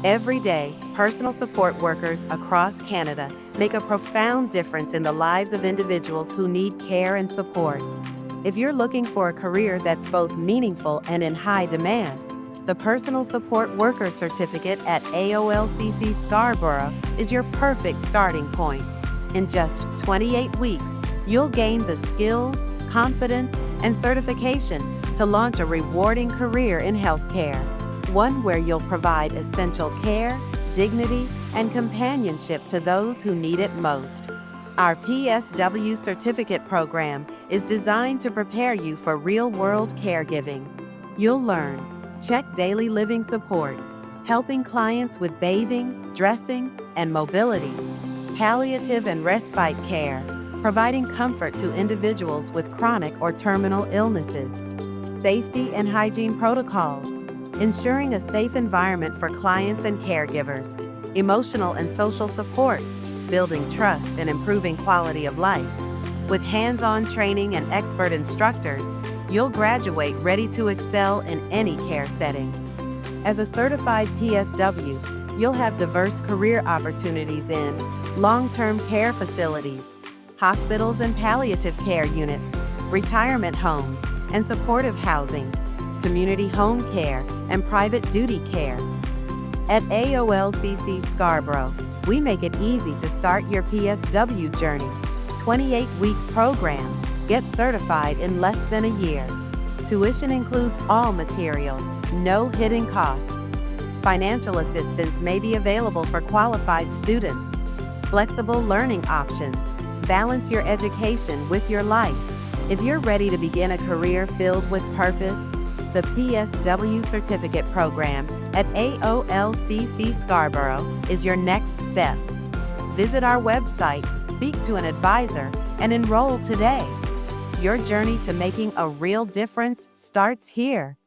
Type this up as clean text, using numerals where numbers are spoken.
Every day, personal support workers across Canada make a profound difference in the lives of individuals who need care and support. If you're looking for a career that's both meaningful and in high demand, the Personal Support Worker Certificate at AOLCC Scarborough is your perfect starting point. In just 28 weeks, you'll gain the skills, confidence, and certification to launch a rewarding career in healthcare, one where you'll provide essential care, dignity, and companionship to those who need it most. Our PSW certificate program is designed to prepare you for real-world caregiving. You'll learn check daily living support, helping clients with bathing, dressing, and mobility, palliative and respite care, providing comfort to individuals with chronic or terminal illnesses, safety and hygiene protocols, ensuring a safe environment for clients and caregivers, emotional and social support, building trust and improving quality of life. With hands-on training and expert instructors, you'll graduate ready to excel in any care setting. As a certified PSW, you'll have diverse career opportunities in long-term care facilities, hospitals and palliative care units, retirement homes and supportive housing, community home care, and private duty care. At AOLCC Scarborough, we make it easy to start your PSW journey. 28-week program. Get certified in less than a year. Tuition includes all materials, no hidden costs. Financial assistance may be available for qualified students. Flexible learning options. Balance your education with your life. If you're ready to begin a career filled with purpose, the PSW Certificate Program at AOLCC Scarborough is your next step. Visit our website, speak to an advisor, and enroll today. Your journey to making a real difference starts here.